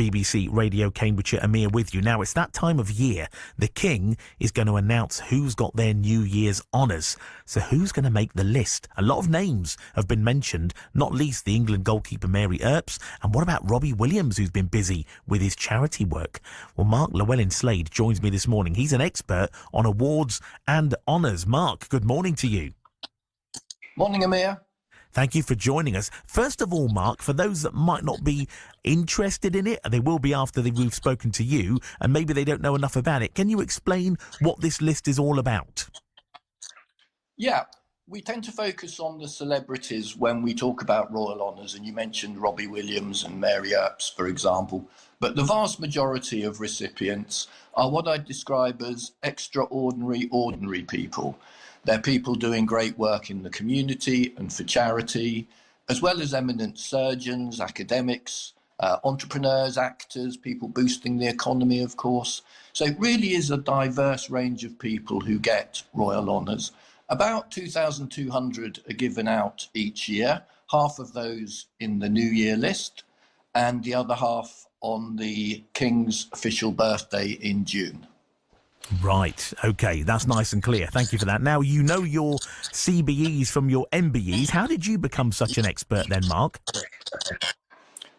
BBC Radio Cambridgeshire, Amir with you. Now, it's that time of year. The King is going to announce who's got their New Year's honours. So who's going to make the list? A lot of names have been mentioned, not least the England goalkeeper Mary Earps. And what about Robbie Williams, who's been busy with his charity work? Well, Mark Llewellyn-Slade joins me this morning. He's an expert on awards and honours. Mark, good morning to you. Morning, Amir. Thank you for joining us. First of all, Mark, for those that might not be interested in it, they will be after we've spoken to you, and maybe they don't know enough about it. Can you explain what this list is all about? Yeah, we tend to focus on the celebrities when we talk about royal honours, and you mentioned Robbie Williams and Mary Earps, for example. But the vast majority of recipients are what I describe as extraordinary, ordinary people. They're people doing great work in the community and for charity, as well as eminent surgeons, academics, entrepreneurs, actors, people boosting the economy, of course. So it really is a diverse range of people who get royal honours. About 2,200 are given out each year, half of those in the New Year list and the other half on the King's official birthday in June. Right. OK, that's nice and clear. Thank you for that. Now, you know your CBEs from your MBEs. How did you become such an expert then, Mark?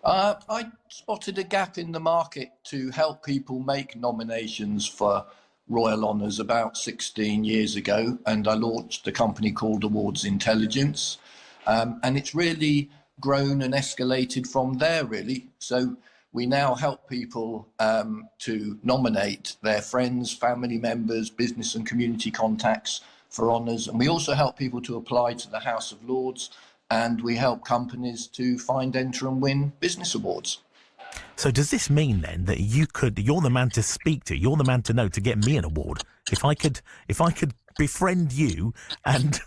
I spotted a gap in the market to help people make nominations for royal honours about 16 years ago, and I launched a company called Awards Intelligence, and it's really grown and escalated from there, really. So we now help people to nominate their friends, family members, business and community contacts for honours. And we also help people to apply to the House of Lords, and we help companies to find, enter and win business awards. So does this mean then that you're the man to speak to, you're the man to know to get me an award? If I could befriend you and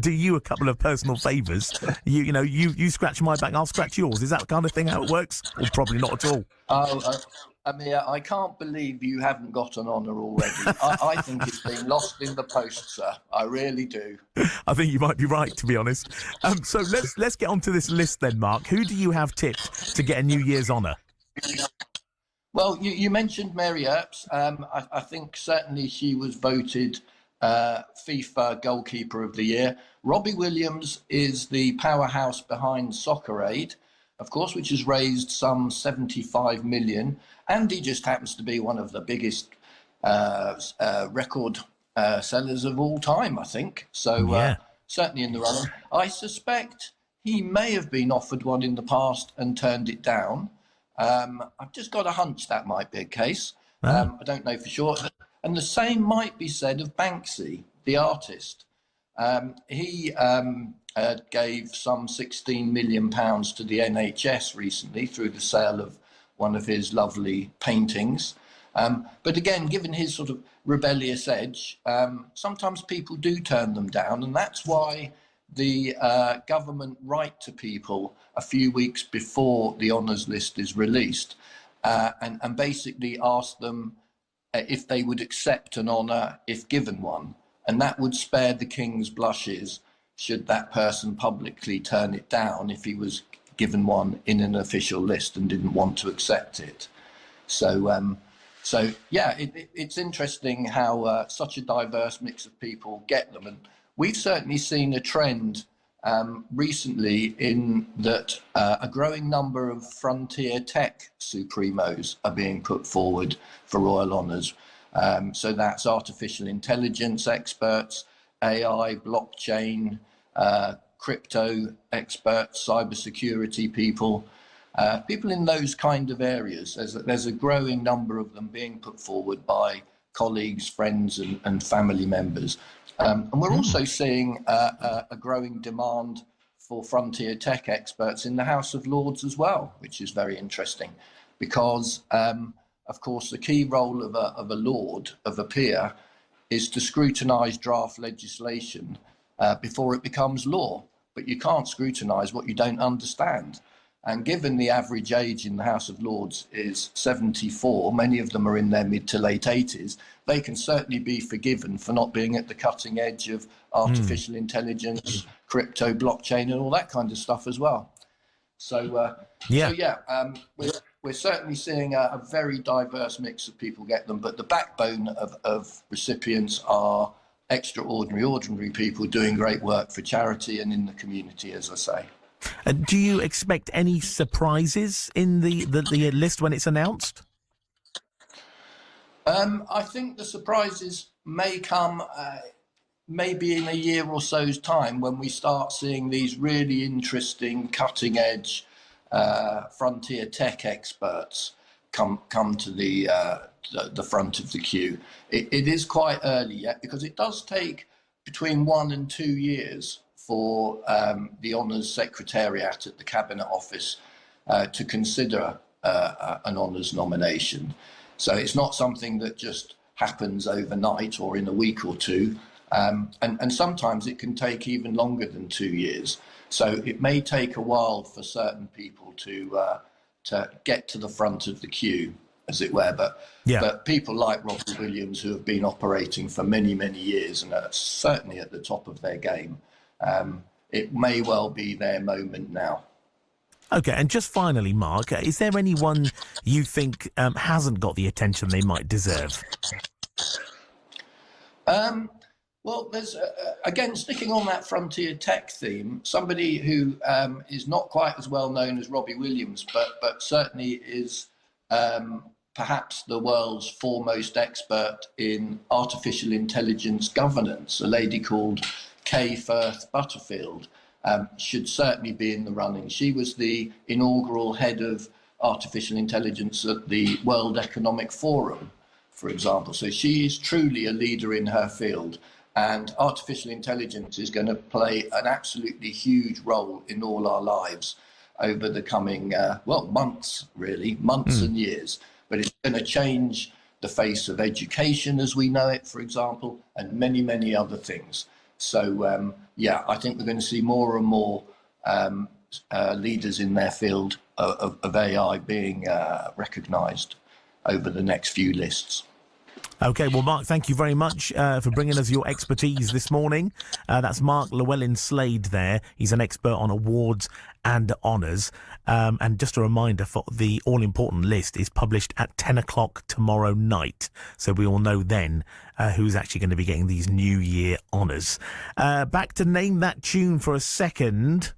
do you a couple of personal favours, you scratch my back, I'll scratch yours. Is that the kind of thing how it works? Or probably not at all. Amir, I can't believe you haven't got an honour already. I think it's been lost in the post, sir. I really do. I think you might be right, to be honest. So let's get onto this list then, Mark. Who do you have tipped to get a New Year's honour? Well, you mentioned Mary Earps. I think certainly she was voted FIFA Goalkeeper of the Year. Robbie Williams is the powerhouse behind Soccer Aid, of course, which has raised some 75 million. And he just happens to be one of the biggest record sellers of all time, I think. So certainly in the running. I suspect he may have been offered one in the past and turned it down. I've just got a hunch that might be a case. I don't know for sure. And the same might be said of Banksy, the artist. He gave some £16 million to the NHS recently through the sale of one of his lovely paintings. But again, given his sort of rebellious edge, sometimes people do turn them down. And that's why the government write to people a few weeks before the honours list is released and basically ask them if they would accept an honour if given one. And that would spare the King's blushes should that person publicly turn it down if he was given one in an official list and didn't want to accept it. So it's interesting how such a diverse mix of people get them. And we've certainly seen a trend recently in that a growing number of frontier tech supremos are being put forward for royal honours. So that's artificial intelligence experts, AI, blockchain, crypto experts, cybersecurity people, people in those kind of areas. There's a growing number of them being put forward by colleagues, friends and family members. And we're also seeing a growing demand for frontier tech experts in the House of Lords as well, which is very interesting because, of course, the key role of a Lord, of a peer, is to scrutinise draft legislation before it becomes law. But you can't scrutinise what you don't understand. And given the average age in the House of Lords is 74, many of them are in their mid to late 80s, they can certainly be forgiven for not being at the cutting edge of artificial intelligence, crypto, blockchain, and all that kind of stuff as well. We're we're certainly seeing a very diverse mix of people get them, but the backbone of recipients are extraordinary, ordinary people doing great work for charity and in the community, as I say. Do you expect any surprises in the list when it's announced? I think the surprises may come maybe in a year or so's time, when we start seeing these really interesting, cutting-edge frontier tech experts come to the front of the queue. It is quite early yet, because it does take between 1 and 2 years for the Honours Secretariat at the Cabinet Office to consider an Honours nomination. So it's not something that just happens overnight or in a week or two. And sometimes it can take even longer than 2 years. So it may take a while for certain people to get to the front of the queue, as it were. But people like Robbie Williams, who have been operating for many, many years and are certainly at the top of their game, it may well be their moment now. Okay, and just finally, Mark, is there anyone you think hasn't got the attention they might deserve? Well, there's, again, sticking on that frontier tech theme, somebody who is not quite as well known as Robbie Williams, but certainly is perhaps the world's foremost expert in artificial intelligence governance, a lady called Kay Firth Butterfield, should certainly be in the running. She was the inaugural head of artificial intelligence at the World Economic Forum, for example. So she is truly a leader in her field. And artificial intelligence is going to play an absolutely huge role in all our lives over the coming, months, really, months and years. But it's going to change the face of education as we know it, for example, and many, many other things. So, I think we're going to see more and more leaders in their field of AI being recognised over the next few lists. Okay, well, Mark, thank you very much for bringing us your expertise this morning. That's Mark Llewellyn-Slade there. He's an expert on awards and honours. And just a reminder, for the all-important list is published at 10 o'clock tomorrow night. So we will know then who's actually going to be getting these New Year honours. Back to Name That Tune for a second.